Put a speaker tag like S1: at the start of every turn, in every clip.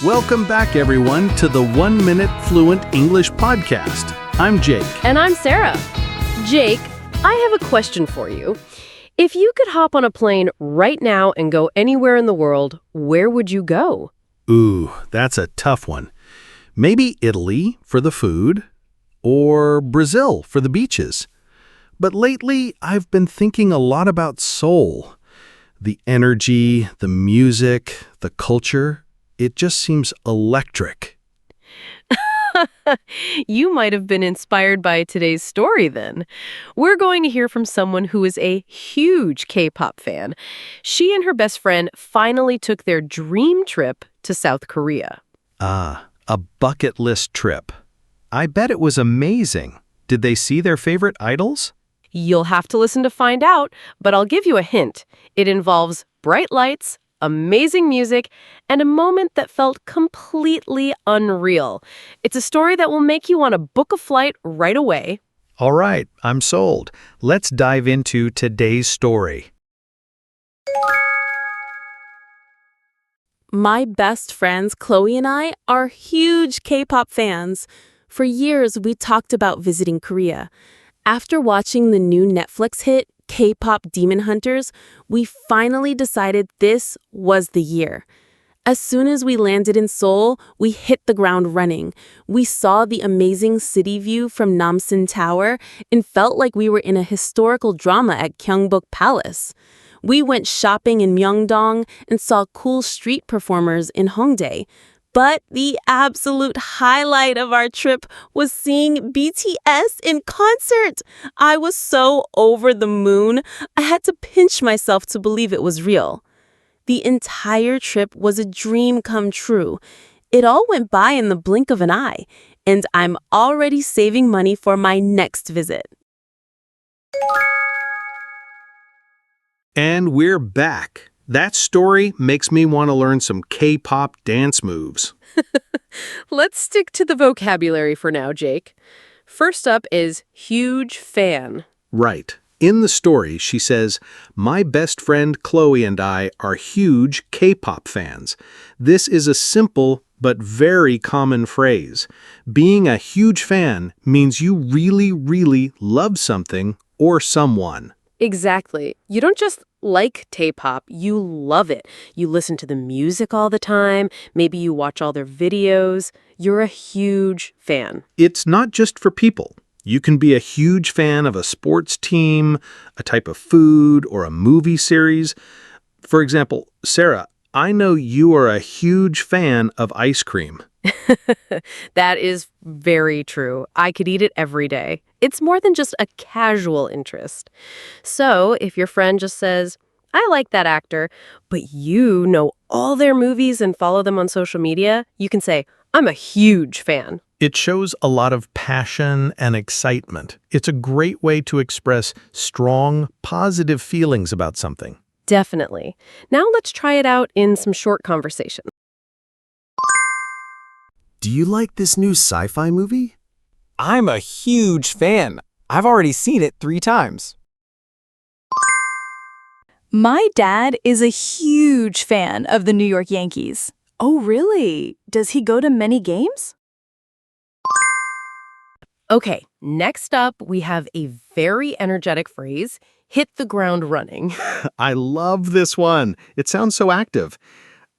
S1: Welcome back, everyone, to the 1 Minute Fluent English Podcast. I'm Jake.
S2: And I'm Sarah. Jake, I have a question for you. If you could hop on a plane right now and go anywhere in the world, where would you go?
S1: Ooh, that's a tough one. Maybe Italy for the food, or Brazil for the beaches. But lately, I've been thinking a lot about Seoul. The energy, the music, the culture, it just seems electric.
S2: You might have been inspired by today's story then. We're going to hear from someone who is a huge K-pop fan. She and her best friend finally took their dream trip to South Korea.
S1: Ah, a bucket list trip. I bet it was amazing. Did they see their favorite idols?
S2: You'll have to listen to find out, but I'll give you a hint. It involves bright lights, amazing music, and a moment that felt completely unreal. It's a story that will make you want to book a flight right away.
S1: All right, I'm sold. Let's dive into today's story.
S3: My best friends, Chloe and I, are huge K-pop fans. For years, we talked about visiting Korea. After watching the new Netflix hit, K-pop Demon Hunters, we finally decided this was the year. As soon as we landed in Seoul, we hit the ground running. We saw the amazing city view from Namsan Tower and felt like we were in a historical drama at Gyeongbok Palace. We went shopping in Myeongdong and saw cool street performers in Hongdae. But the absolute highlight of our trip was seeing BTS in concert. I was so over the moon, I had to pinch myself to believe it was real. The entire trip was a dream come true. It all went by in the blink of an eye, and I'm already saving money for my next visit.
S1: And we're back. That story makes me want to learn some K-pop dance moves.
S2: Let's stick to the vocabulary for now, Jake. First up is huge fan.
S1: Right. In the story, she says, "My best friend Chloe and I are huge K-pop fans." This is a simple but very common phrase. Being a huge fan means you really, really love something or someone.
S2: Exactly. You don't just like K-pop, you love it. You listen to the music all the time. Maybe you watch all their videos. You're a huge fan.
S1: It's not just for people. You can be a huge fan of a sports team, a type of food, or a movie series. For example, Sarah, I know you are a huge fan of ice cream.
S2: That is very true. I could eat it every day. It's more than just a casual interest. So if your friend just says, "I like that actor," but you know all their movies and follow them on social media, you can say, "I'm a huge fan."
S1: It shows a lot of passion and excitement. It's a great way to express strong, positive feelings about something.
S2: Definitely. Now let's try it out in some short conversation.
S4: Do you like this new sci-fi movie?
S5: I'm a huge fan. I've already seen it 3 times.
S6: My dad is a huge fan of the New York Yankees. Oh, really? Does he go to many games?
S2: Okay, next up, we have a very energetic phrase, hit the ground running.
S1: I love this one. It sounds so active.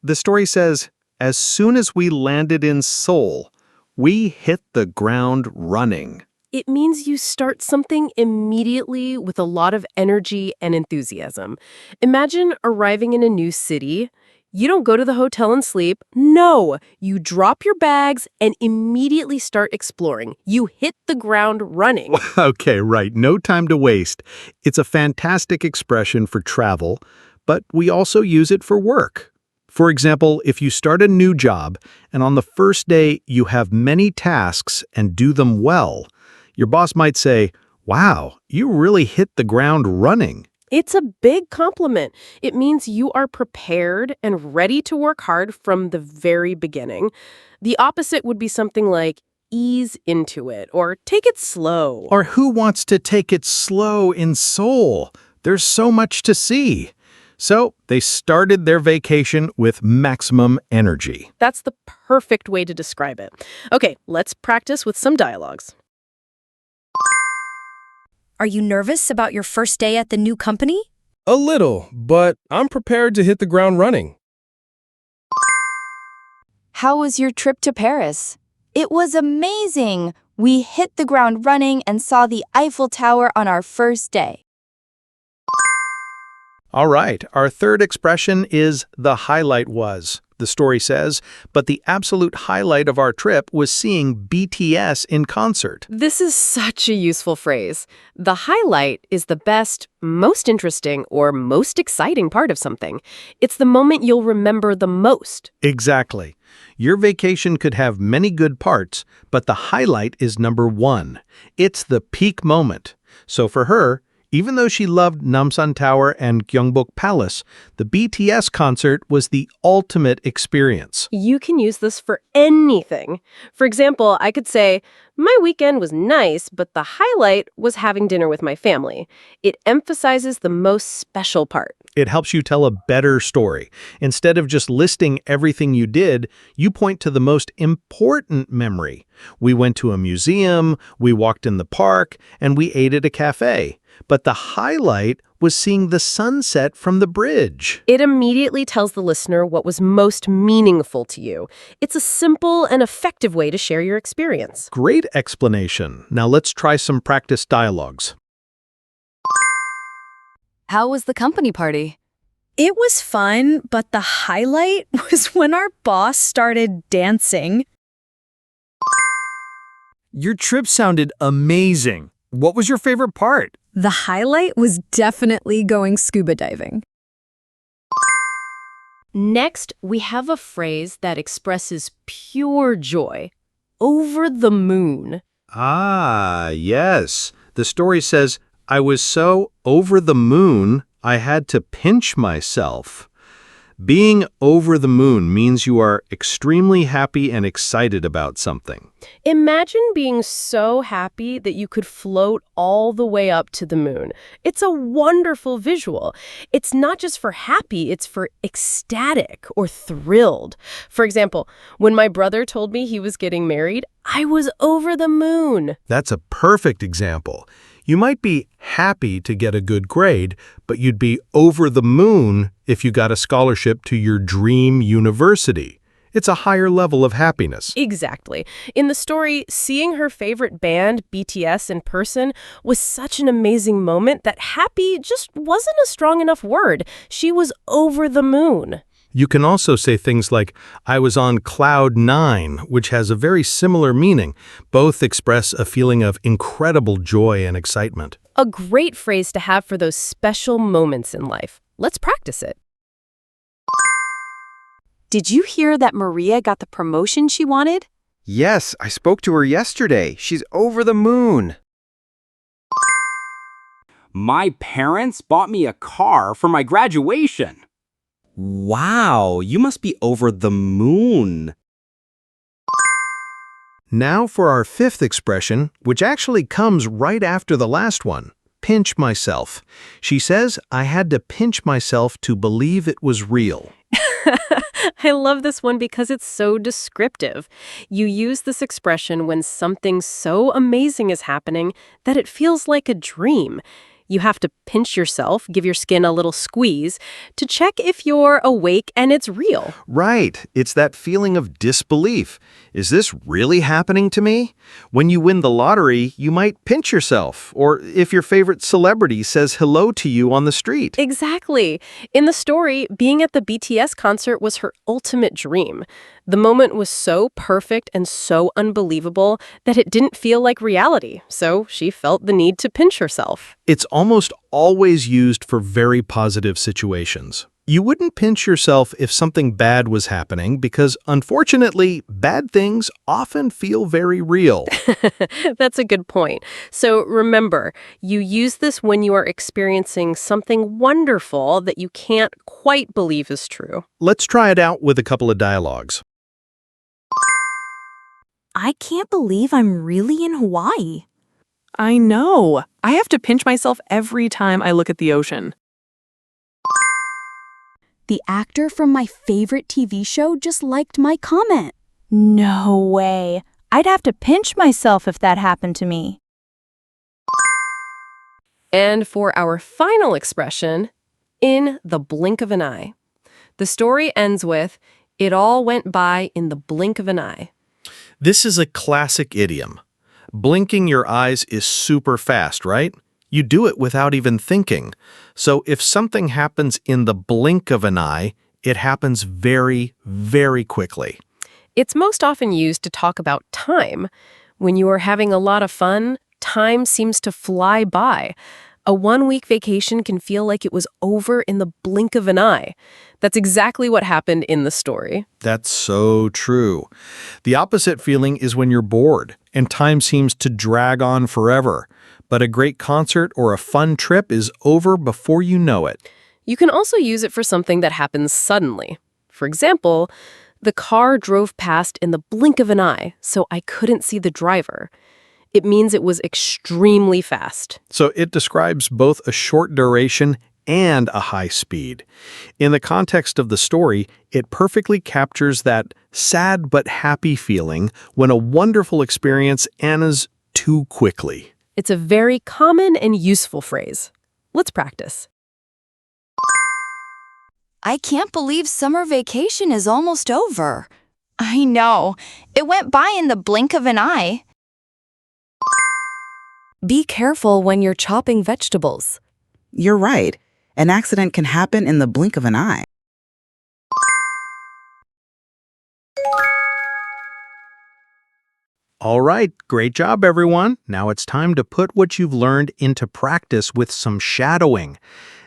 S1: The story says, as soon as we landed in Seoul, we hit the ground running.
S2: It means you start something immediately with a lot of energy and enthusiasm. Imagine arriving in a new city. You don't go to the hotel and sleep. No, you drop your bags and immediately start exploring. You hit the ground running.
S1: Okay, right. No time to waste. It's a fantastic expression for travel, but we also use it for work. For example, if you start a new job and on the first day you have many tasks and do them well, your boss might say, "Wow, you really hit the ground running."
S2: It's a big compliment. It means you are prepared and ready to work hard from the very beginning. The opposite would be something like ease into it or take it slow.
S1: Or who wants to take it slow in Seoul? There's so much to see. So they started their vacation with maximum energy.
S2: That's the perfect way to describe it. Okay, let's practice with some dialogues.
S7: Are you nervous about your first day at the new company?
S8: A little, but I'm prepared to hit the ground running.
S9: How was your trip to Paris? It was amazing. We hit the ground running and saw the Eiffel Tower on our first day.
S1: All right, our third expression is the highlight was. The story says, but the absolute highlight of our trip was seeing BTS in concert.
S2: This is such a useful phrase. The highlight is the best, most interesting, or most exciting part of something. It's the moment you'll remember the most.
S1: Exactly. Your vacation could have many good parts, but the highlight is number one. It's the peak moment. So for her, even though she loved Namsan Tower and Gyeongbok Palace, the BTS concert was the ultimate experience.
S2: You can use this for anything. For example, I could say, my weekend was nice, but the highlight was having dinner with my family. It emphasizes the most special part.
S1: It helps you tell a better story. Instead of just listing everything you did, you point to the most important memory. We went to a museum, we walked in the park, and we ate at a cafe. But the highlight was seeing the sunset from the bridge.
S2: It immediately tells the listener what was most meaningful to you. It's a simple and effective way to share your experience.
S1: Great explanation. Now let's try some practice dialogues.
S7: How was the company party?
S6: It was fun, but the highlight was when our boss started dancing.
S5: Your trip sounded amazing. What was your favorite part?
S10: The highlight was definitely going scuba diving.
S2: Next, we have a phrase that expresses pure joy. Over the moon.
S1: Ah, yes. The story says, I was so over the moon, I had to pinch myself. Being over the moon means you are extremely happy and excited about something.
S2: Imagine being so happy that you could float all the way up to the moon. It's a wonderful visual. It's not just for happy, it's for ecstatic or thrilled. For example, when my brother told me he was getting married, I was over the moon.
S1: That's a perfect example. You might be happy to get a good grade, but you'd be over the moon if you got a scholarship to your dream university. It's a higher level of happiness.
S2: Exactly. In the story, seeing her favorite band, BTS, in person was such an amazing moment that happy just wasn't a strong enough word. She was over the moon.
S1: You can also say things like, I was on cloud 9, which has a very similar meaning. Both express a feeling of incredible joy and excitement.
S2: A great phrase to have for those special moments in life. Let's practice it.
S9: Did you hear that Maria got the promotion she wanted?
S11: Yes, I spoke to her yesterday. She's over the moon.
S12: My parents bought me a car for my graduation.
S13: Wow, you must be over the moon.
S1: Now for our fifth expression, which actually comes right after the last one, pinch myself. She says, I had to pinch myself to believe it was real.
S2: I love this one because it's so descriptive. You use this expression when something so amazing is happening that it feels like a dream. You have to pinch yourself, give your skin a little squeeze, to check if you're awake and it's real.
S1: Right. It's that feeling of disbelief. Is this really happening to me? When you win the lottery, you might pinch yourself, or if your favorite celebrity says hello to you on the street.
S2: Exactly. In the story, being at the BTS concert was her ultimate dream. The moment was so perfect and so unbelievable that it didn't feel like reality, so she felt the need to pinch herself.
S1: It's almost always used for very positive situations. You wouldn't pinch yourself if something bad was happening because, unfortunately, bad things often feel very real.
S2: That's a good point. So remember, you use this when you are experiencing something wonderful that you can't quite believe is true.
S1: Let's try it out with a couple of dialogues.
S7: I can't believe I'm really in Hawaii.
S14: I know. I have to pinch myself every time I look at the ocean.
S6: The actor from my favorite TV show just liked my comment.
S9: No way. I'd have to pinch myself if that happened to me.
S2: And for our final expression, in the blink of an eye. The story ends with, "It all went by in the blink of an eye."
S1: This is a classic idiom. Blinking your eyes is super fast, right? You do it without even thinking. So if something happens in the blink of an eye, it happens very, very quickly.
S2: It's most often used to talk about time. When you are having a lot of fun, time seems to fly by. A one-week vacation can feel like it was over in the blink of an eye. That's exactly what happened in the story.
S1: That's so true. The opposite feeling is when you're bored and time seems to drag on forever. But a great concert or a fun trip is over before you know it.
S2: You can also use it for something that happens suddenly. For example, the car drove past in the blink of an eye, so I couldn't see the driver. It means it was extremely fast.
S1: So it describes both a short duration and a high speed. In the context of the story, it perfectly captures that sad but happy feeling when a wonderful experience ends too quickly.
S2: It's a very common and useful phrase. Let's practice.
S9: I can't believe summer vacation is almost over. I know. It went by in the blink of an eye.
S7: Be careful when you're chopping vegetables.
S14: You're right. An accident can happen in the blink of an eye.
S1: All right, great job, everyone. Now it's time to put what you've learned into practice with some shadowing.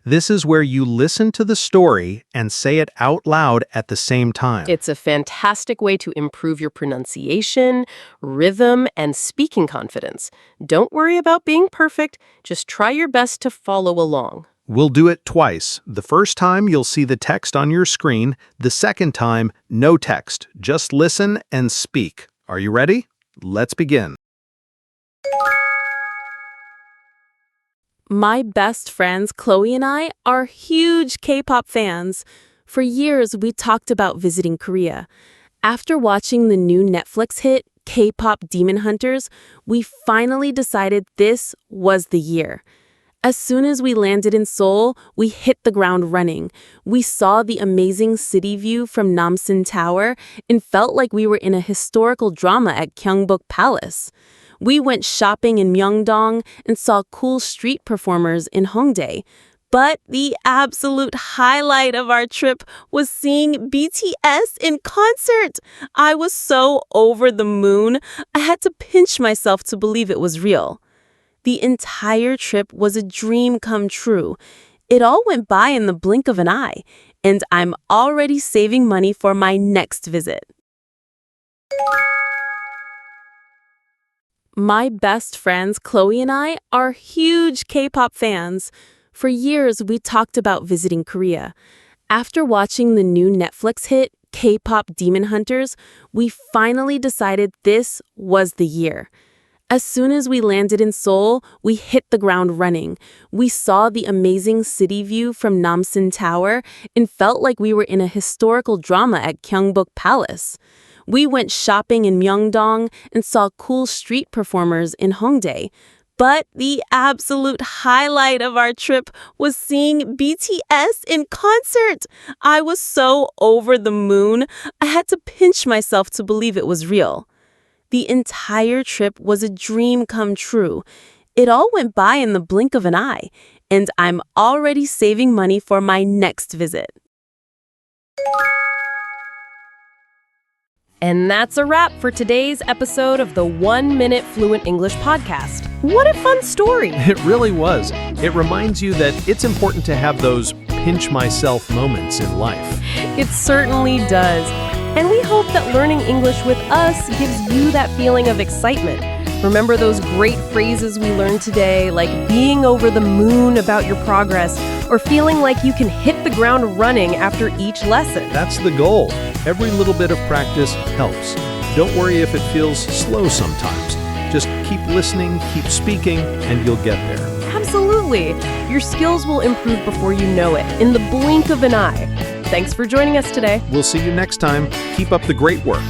S1: This is where you listen to the story and say it out loud at the same time.
S2: It's a fantastic way to improve your pronunciation, rhythm, and speaking confidence. Don't worry about being perfect. Just try your best to follow along.
S1: We'll do it twice. The first time, you'll see the text on your screen. The second time, no text. Just listen and speak. Are you ready? Let's begin.
S3: My best friends Chloe and I are huge K-pop fans. For years, we talked about visiting Korea. After watching the new Netflix hit, Kpop Demon Hunters, we finally decided this was the year. As soon as we landed in Seoul, we hit the ground running. We saw the amazing city view from Namsan Tower and felt like we were in a historical drama at Gyeongbok Palace. We went shopping in Myeongdong and saw cool street performers in Hongdae. But the absolute highlight of our trip was seeing BTS in concert. I was so over the moon, I had to pinch myself to believe it was real. The entire trip was a dream come true. It all went by in the blink of an eye, and I'm already saving money for my next visit. My best friends Chloe and I are huge K-pop fans. For years, we talked about visiting Korea. After watching the new Netflix hit, Kpop Demon Hunters, we finally decided this was the year. As soon as we landed in Seoul, we hit the ground running. We saw the amazing city view from Namsan Tower and felt like we were in a historical drama at Gyeongbok Palace. We went shopping in Myeongdong and saw cool street performers in Hongdae. But the absolute highlight of our trip was seeing BTS in concert. I was so over the moon, I had to pinch myself to believe it was real. The entire trip was a dream come true. It all went by in the blink of an eye, and I'm already saving money for my next visit.
S2: And that's a wrap for today's episode of the 1 Minute Fluent English podcast. What a fun story!
S1: It really was. It reminds you that it's important to have those pinch myself moments in life.
S2: It certainly does. And we hope that learning English with us gives you that feeling of excitement. Remember those great phrases we learned today, like being over the moon about your progress, or feeling like you can hit the ground running after each lesson.
S1: That's the goal. Every little bit of practice helps. Don't worry if it feels slow sometimes. Just keep listening, keep speaking, and you'll get there.
S2: Absolutely. Your skills will improve before you know it, in the blink of an eye. Thanks for joining us today.
S1: We'll see you next time. Keep up the great work.